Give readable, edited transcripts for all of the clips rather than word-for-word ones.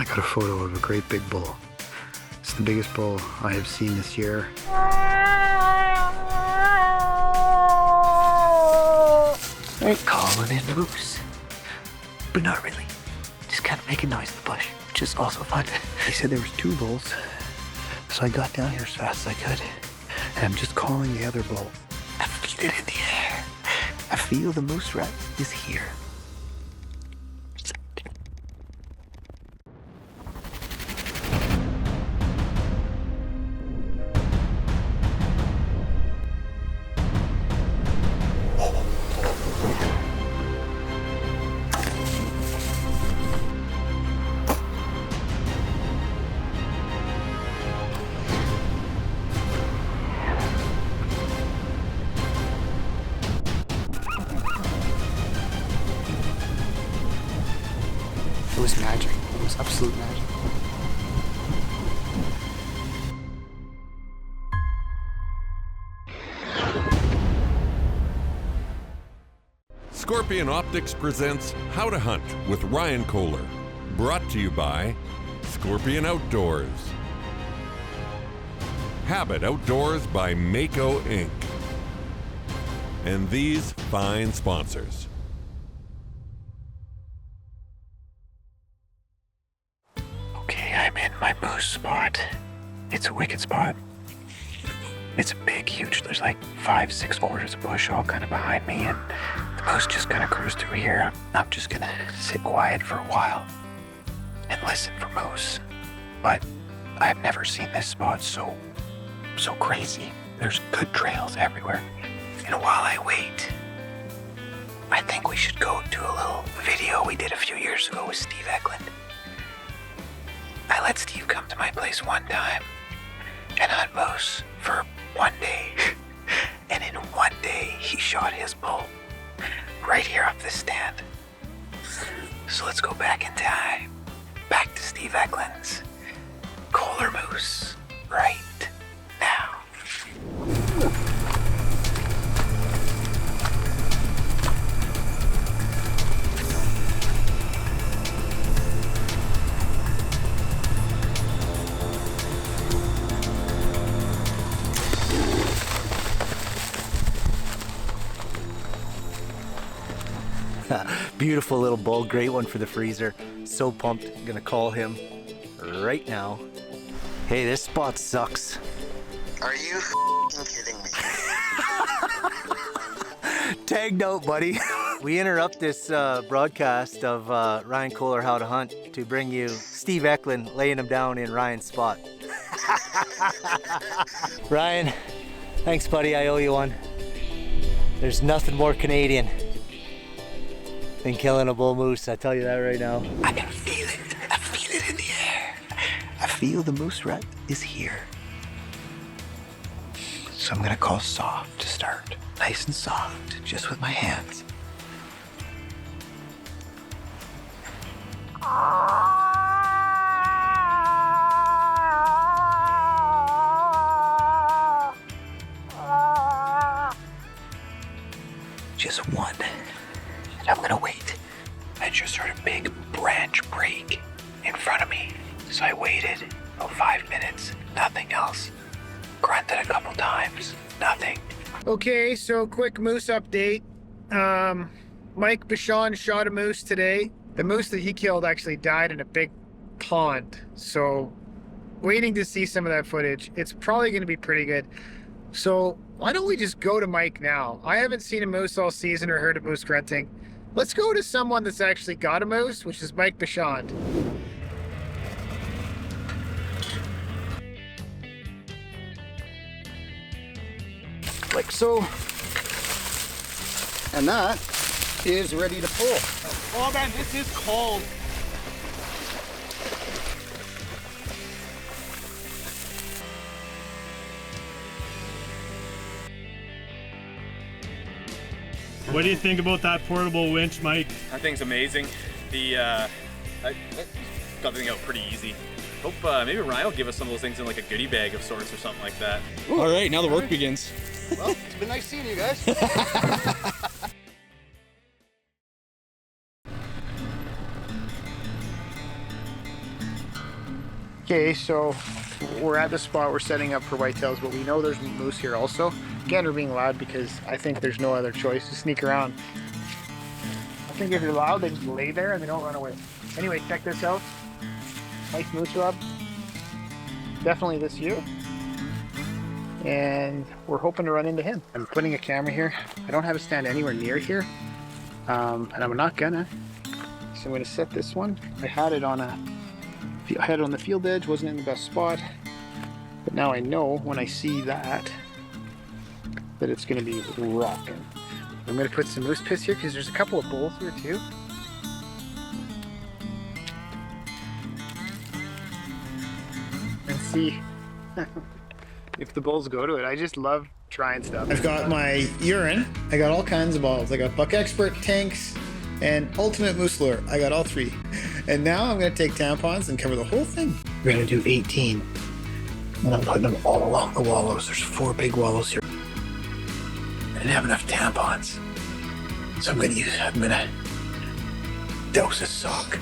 I got a photo of a great big bull. It's the biggest bull I have seen this year. They're calling in moose, but not really. Just kind of making noise in the bush, which is also fun. He said there was 2 bulls, so I got down here as fast as I could, and I'm just calling the other bull. I feel it in the air. I feel the moose rat is here. It was magic. It was absolute magic. Scorpion Optics presents How to Hunt with Ryan Kohler. Brought to you by Scorpion Outdoors. Habit Outdoors by Mako Inc. And these fine sponsors. Okay, I'm in my moose spot. It's a wicked spot. It's big, huge. There's like 5-6 borders of bush all kind of behind me, and the moose just kind of cruise through here. I'm just gonna sit quiet for a while and listen for moose. But I've never seen this spot so crazy. There's good trails everywhere. And while I wait, I think we should go to a little video we did a few years ago with Steve Eklund. I let Steve come to my place one time and hunt moose for one day. And in one day, he shot his bull right here off this stand. So let's go back in time, back to Steve Eklund's Kohler moose right now. Beautiful little bull, great one for the freezer. So pumped, I'm gonna call him right now. Hey, this spot sucks. Are you kidding me? Tagged out, buddy. We interrupt this broadcast of Ryan Kohler How to Hunt to bring you Steve Eklund laying him down in Ryan's spot. Ryan, thanks buddy, I owe you one. There's nothing more Canadian than killing a bull moose, I tell you that right now. I can feel it. I feel it in the air. I feel the moose rat is here. So I'm gonna call soft to start. Nice and soft, just with my hands. Just one. And I'm gonna wait. I just heard a big branch break in front of me. So I waited about 5 minutes, nothing else. Grunted a couple times, nothing. Okay, so quick moose update. Mike Bichon shot a moose today. The moose that he killed actually died in a big pond. So waiting to see some of that footage. It's probably gonna be pretty good. So why don't we just go to Mike now? I haven't seen a moose all season or heard a moose grunting. Let's go to someone that's actually got a moose, which is Mike Bichon. Like so. And that is ready to pull. Oh man, this is cold. What do you think about that portable winch, Mike? That thing's amazing. I got the thing out pretty easy. Hope maybe Ryan will give us some of those things in like a goodie bag of sorts or something like that. All right, now the work begins. Well, it's been nice seeing you guys. Okay, so we're at the spot we're setting up for whitetails, but we know there's moose here also. Again, we're being loud because I think there's no other choice to sneak around. I think if you're loud, they just lay there and they don't run away. Anyway, check this out. Nice moose rub. Definitely this year. And we're hoping to run into him. I'm putting a camera here. I don't have a stand anywhere near here. And I'm not gonna. So I'm gonna set this one. I had it on the field edge, wasn't in the best spot. But now I know when I see that it's gonna be rocking. I'm gonna put some moose piss here because there's a couple of bulls here too. And see if the bulls go to it. I just love trying stuff. I've got my urine. I got all kinds of bottles. I got Buck Expert tanks and Ultimate Moose Lure. I got all three. And now I'm gonna take tampons and cover the whole thing. We're gonna do 18. And I'm putting them all along the wallows. There's 4 big wallows here. I didn't have enough tampons. So I'm gonna dose a sock.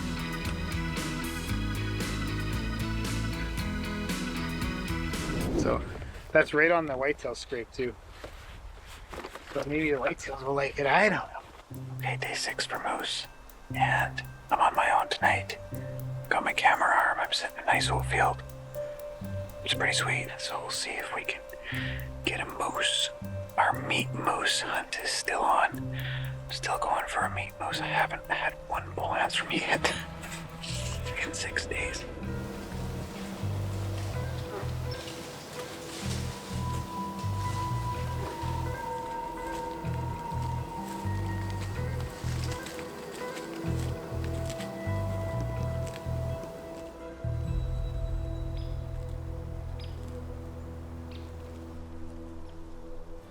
So that's right on the whitetail scrape too. But maybe the whitetails will like it, I don't know. Okay, day 6 for moose. And I'm on my own tonight. Got my camera arm, I'm sitting in a nice old field. It's pretty sweet, so we'll see if we can get a moose. Our meat moose hunt is still on. I'm still going for a meat moose. I haven't had one bull answer me yet in 6 days.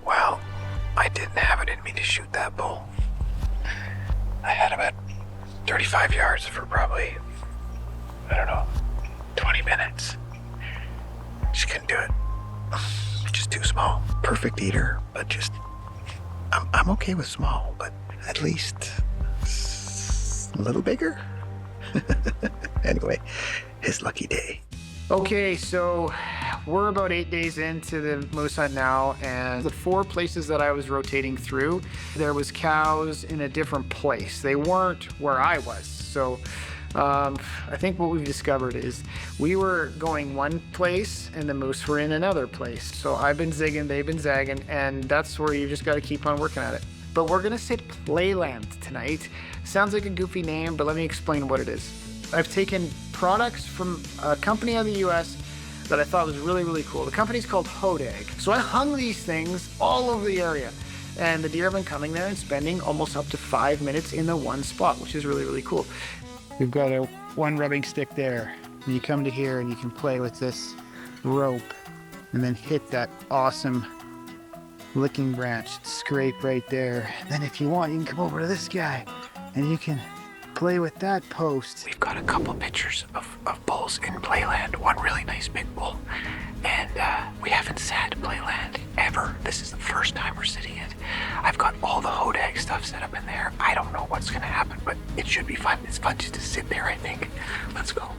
Well, I didn't have it in me to shoot that bull. I had him at 35 yards for probably, I don't know, 20 minutes. Just couldn't do it. Just too small. Perfect eater, but just, I'm okay with small, but at least a little bigger. Anyway, his lucky day. Okay, so we're about 8 days into the moose hunt now, and the 4 places that I was rotating through, there was cows in a different place. They weren't where I was. So I think what we've discovered is we were going one place and the moose were in another place. So I've been zigging, they've been zagging, and that's where you just got to keep on working at it. But we're gonna sit Playland tonight. Sounds like a goofy name, but let me explain what it is. I've taken products from a company out of the US that I thought was really, really cool. The company's called Hodag. So I hung these things all over the area, and the deer have been coming there and spending almost up to 5 minutes in the one spot, which is really, really cool. We've got one rubbing stick there. And you come to here and you can play with this rope and then hit that awesome licking branch, scrape right there. Then if you want, you can come over to this guy and you can play with that post. We've got a couple pictures of bulls in Playland. One really nice big bull. And we haven't sat Playland ever. This is the first time we're sitting it. I've got all the Hodag stuff set up in there. I don't know what's gonna happen, but it should be fun. It's fun just to sit there, I think. Let's go.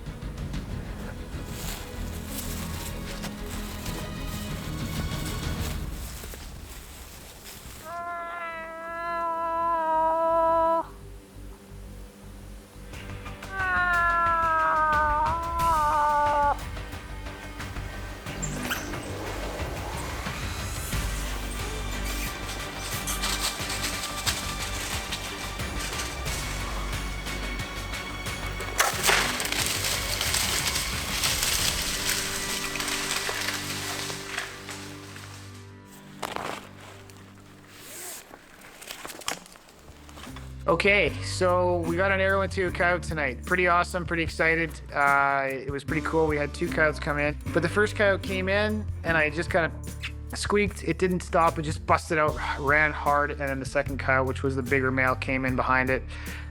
Okay, so we got an arrow into a coyote tonight. Pretty awesome, pretty excited. It was pretty cool. We had 2 coyotes come in, but the first coyote came in and I just kind of squeaked. It didn't stop, it just busted out, ran hard. And then the second coyote, which was the bigger male, came in behind it.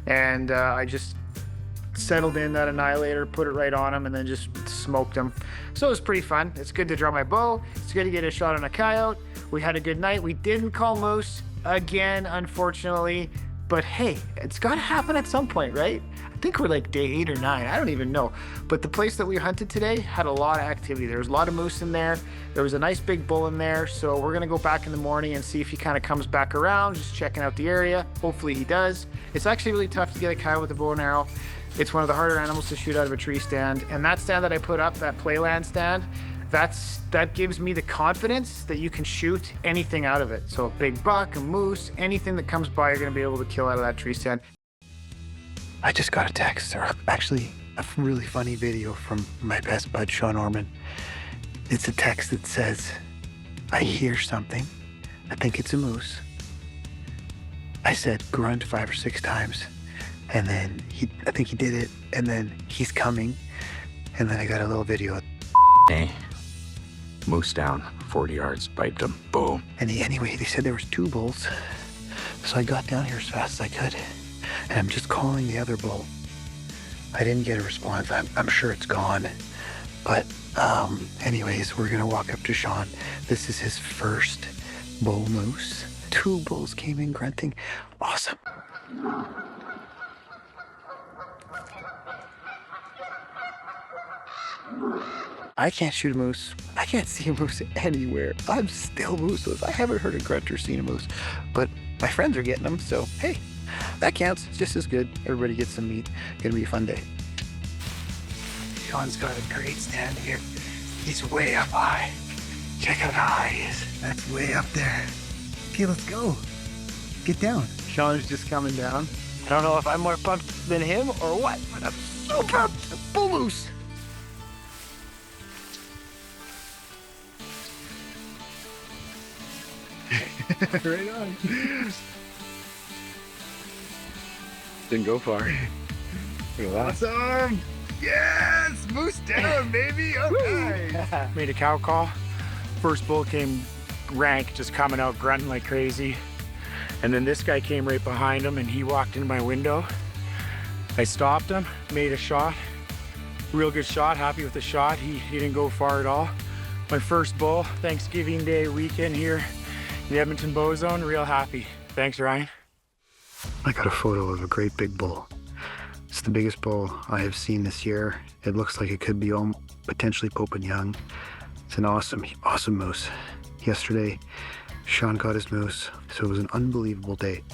And I just settled in that annihilator, put it right on him, and then just smoked him. So it was pretty fun. It's good to draw my bow. It's good to get a shot on a coyote. We had a good night. We didn't call moose again, unfortunately. But hey, it's got to happen at some point, right? I I think we're like day 8 or 9, I don't even know. But the place that we hunted today had a lot of activity. There was a lot of moose in there. There was a nice big bull in there. So we're gonna go back in the morning and see if he kind of comes back around, just checking out the area. Hopefully he does. It's actually really tough to get a coyote with a bow and arrow. It's one of the harder animals to shoot out of a tree stand. And that stand that I put up, that playland stand, that gives me the confidence that you can shoot anything out of it. So a big buck, a moose, anything that comes by, you're gonna be able to kill out of that tree stand. I just got a text, or actually a really funny video from my best bud, Sean Orman. It's a text that says, I hear something. I think it's a moose. I said grunt 5 or 6 times. And then I think he did it. And then he's coming. And then I got a little video. Hey, moose down, 40 yards, piped him, boom. And anyway, they said there was 2 bulls. So I got down here as fast as I could. And I'm just calling the other bull. I didn't get a response. I'm sure it's gone. But anyways, we're gonna walk up to Sean. This is his first bull moose. 2 bulls came in grunting. Awesome. I can't shoot a moose. I can't see a moose anywhere. I'm still mooseless. I haven't heard a grunt or seen a moose. But my friends are getting them, so hey. That counts. It's just as good. Everybody gets some meat. Gonna be a fun day. Sean's got a great stand here. He's way up high. Check how high he is. That's way up there. Okay, let's go. Get down. Sean's just coming down. I don't know if I'm more pumped than him or what, but I'm so pumped. Bull moose. Right on. Didn't go far. Look at that. Awesome. Yes, moose down, baby. Okay. Made a cow call. First bull came rank, just coming out grunting like crazy. And then this guy came right behind him and he walked into my window. I stopped him, made a shot. Real good shot, happy with the shot. He didn't go far at all. My first bull, Thanksgiving Day weekend here in the Edmonton Bowzone, real happy. Thanks, Ryan. I got a photo of a great big bull. It's the biggest bull I have seen this year. It looks like it could be potentially Pope and Young. It's an awesome moose. Yesterday, Sean got his moose, so it was an unbelievable day.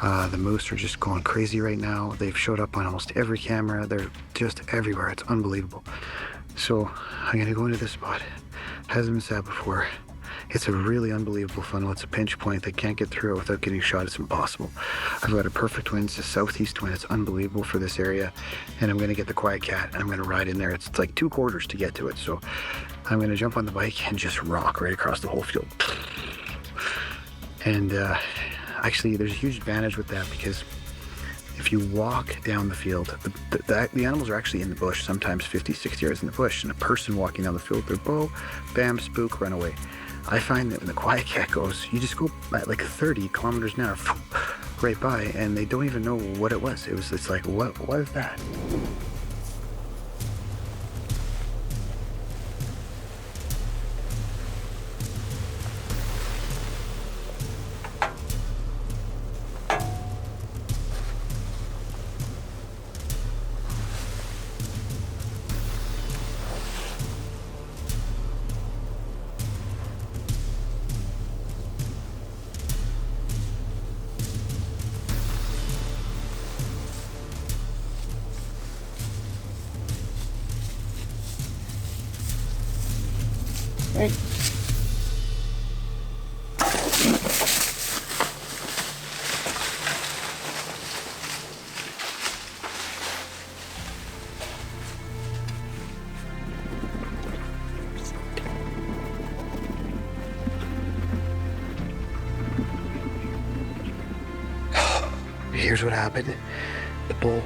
The moose are just going crazy right now. They've showed up on almost every camera. They're just everywhere. It's unbelievable. So I'm gonna go into this spot. Hasn't been sat before. It's a really unbelievable funnel. It's a pinch point. They can't get through it without getting shot. It's impossible. I've got a perfect wind. It's a southeast wind. It's unbelievable for this area. And I'm gonna get the quiet cat and I'm gonna ride in there. It's like 2 quarters to get to it. So I'm gonna jump on the bike and just rock right across the whole field. And actually there's a huge advantage with that because if you walk down the field, the animals are actually in the bush, sometimes 50, 60 yards in the bush, and a person walking down the field, their bow, bam, spook, run away. I find that when the quiet cat goes, you just go at like 30 kilometers an hour right by, and they don't even know what it was. It's like, what is that? Hey. Here's what happened. The bull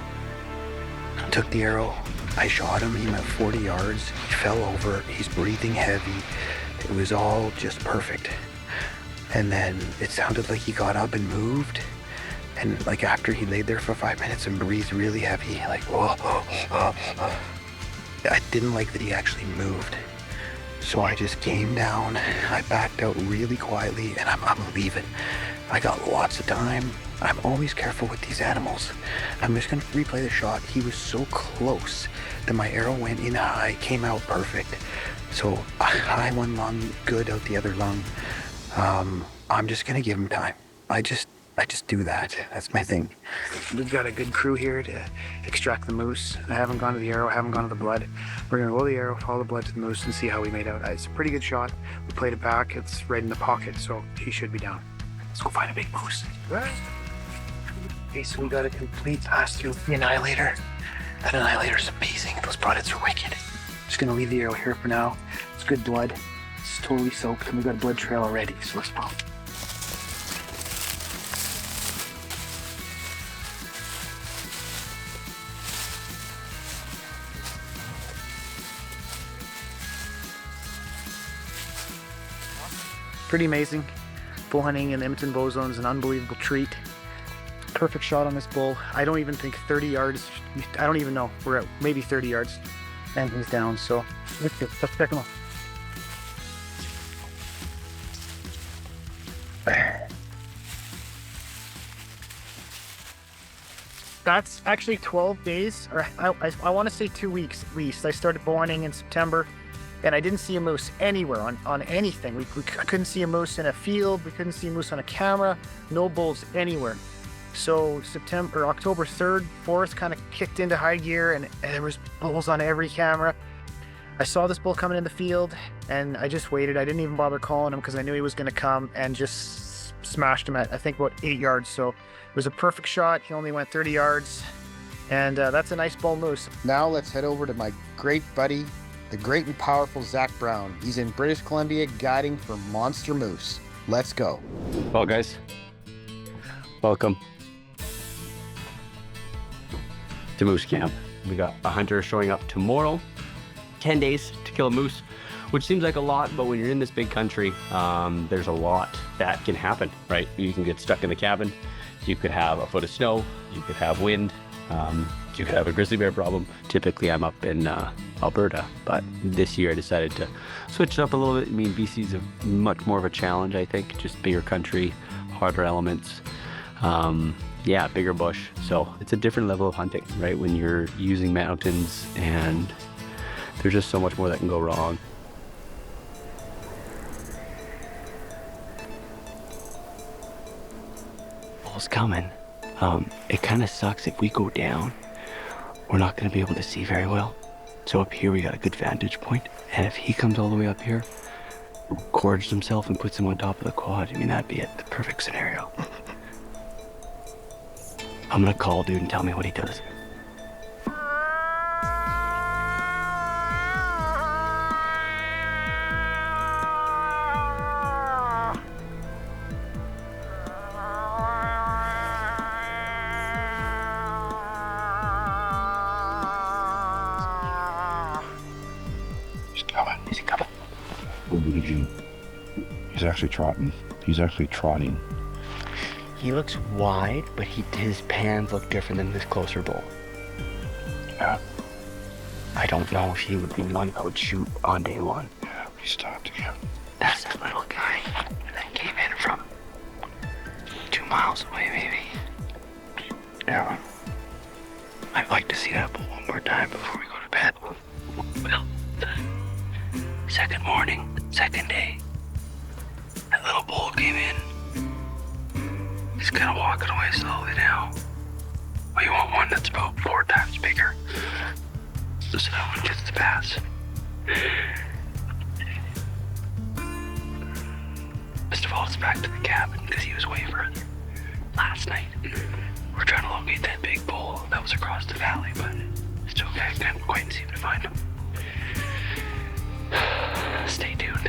took the arrow. I shot him. He went 40 yards. He fell over. He's breathing heavy. It was all just perfect. And then it sounded like he got up and moved. And like after he laid there for 5 minutes and breathed really heavy, like, whoa. I didn't like that he actually moved. So I just came down. I backed out really quietly and I'm leaving. I got lots of time. I'm always careful with these animals. I'm just gonna replay the shot. He was so close that my arrow went in high, came out perfect. So high one lung, good out the other lung. I'm just gonna give him time. I just do that. That's my thing. We've got a good crew here to extract the moose. I haven't gone to the arrow, I haven't gone to the blood. We're gonna roll the arrow, follow the blood to the moose and see how we made out. It's a pretty good shot. We played it back. It's right in the pocket, so he should be down. Let's go find a big moose. Okay, so we got a complete pass through the Annihilator. That Annihilator's amazing. Those products are wicked. Just gonna leave the arrow here for now. It's good blood. It's totally soaked, and we got a blood trail already, so let's pump. Pretty amazing. Bull hunting in the Edmonton Bowzone is an unbelievable treat. Perfect shot on this bull. I don't even think 30 yards. I don't even know. We're at maybe 30 yards, and he's down. So let's check him out. That's actually 12 days, or I want to say 2 weeks at least. I started bow hunting in September, and I didn't see a moose anywhere on anything. I couldn't see a moose in a field. We couldn't see a moose on a camera. No bulls anywhere. So October 3rd, 4th kind of kicked into high gear, and there was bulls on every camera. I saw this bull coming in the field, and I just waited. I didn't even bother calling him because I knew he was going to come, and just smashed him at, I think, about 8 yards. So it was a perfect shot. He only went 30 yards, and that's a nice bull moose. Now let's head over to my great buddy, the great and powerful Zack Brown. He's in British Columbia guiding for monster moose. Let's go. Well, guys, welcome to Moose Camp. We got a hunter showing up tomorrow. 10 days to kill a moose, which seems like a lot, but when you're in this big country, there's a lot that can happen, right? You can get stuck in the cabin. You could have a foot of snow. You could have wind. You could have a grizzly bear problem. Typically, I'm up in Alberta, but this year I decided to switch it up a little bit. I mean, BC's a much more of a challenge, I think. Just bigger country, harder elements. Yeah, bigger bush. So it's a different level of hunting, right? When you're using mountains, and there's just so much more that can go wrong. Bull's coming. It kind of sucks if we go down. We're not going to be able to see very well. So up here we got a good vantage point. And if he comes all the way up here, gorges himself and puts him on top of the quad, I mean, that'd be the perfect scenario. I'm gonna call dude and tell me what he does. He's coming. Is he coming? He's actually trotting. He's actually trotting. He looks wide, but his pans look different than this closer bull. Yeah. I don't know if he would be one I would shoot on day one. Yeah, we stopped again. That's that little guy that came in from 2 miles away, maybe. Yeah. I'd like to see that bull one more time before we go to bed. Well, the second morning, second day, that little bull came in. He's kind of walking away slowly now. Well, you want one that's about 4 times bigger. So that one gets the pass. Best of all, it's back to the cabin because he was way further. Last night, we're trying to locate that big bull that was across the valley, but it's okay. I can't quite seem to find him. Stay tuned.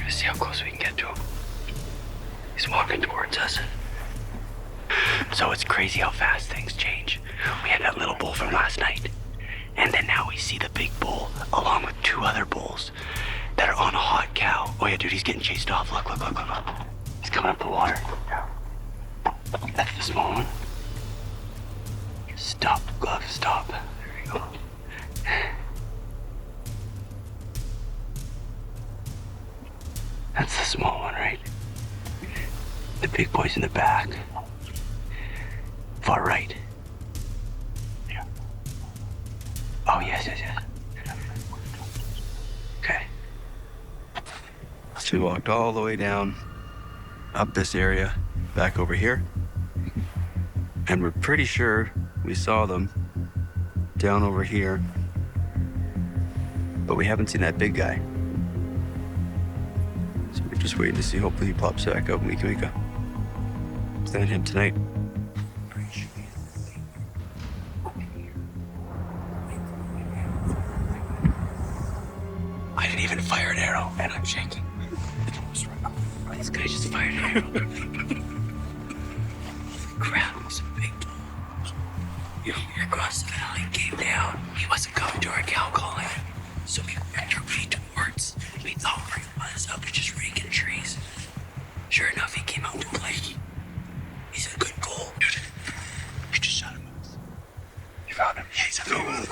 See how close we can get to him. He's walking towards us. So it's crazy how fast things change. We had that little bull from last night, and then now we see the big bull along with 2 other bulls that are on a hot cow. Oh yeah, dude, he's getting chased off. Look. He's coming up the water. That's the small one. Stop, glove, stop. There we go. That's the small one, right? The big boy's in the back. Far right. Yeah. Oh, yes. Okay. So we walked all the way down, up this area, back over here. And we're pretty sure we saw them down over here. But we haven't seen that big guy. So we're just waiting to see. Hopefully he pops back up and we can plan him tonight. I didn't even fire an arrow, and I'm shaking. This guy just fired an arrow. Crap, it was a big bull. You know, across the valley, came down. He wasn't coming to our cow calling. So we worked our way towards. We thought where he was up, just raking trees. Sure enough, he came out to play. He's a good bull. Dude, we just shot him. You found him? Yeah, he's a good bull.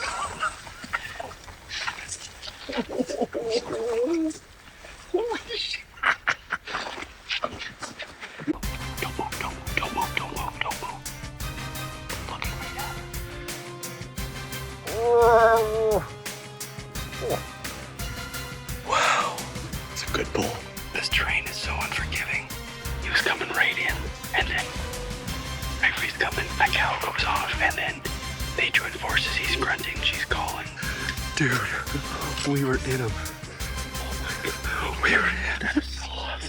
Wow, it's a good bull. This terrain is so unforgiving. He was coming right in, and then right when he's coming, a cow goes off, and then they join forces. He's grunting, she's calling. Dude, we were in him. We were in him.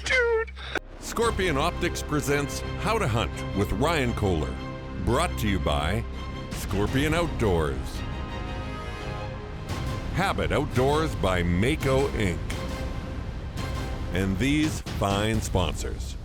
Dude. Scorpion Optics presents How to Hunt with Ryan Kohler. Brought to you by Scorpion Outdoors. Habit Outdoors by Mako Inc. And these fine sponsors.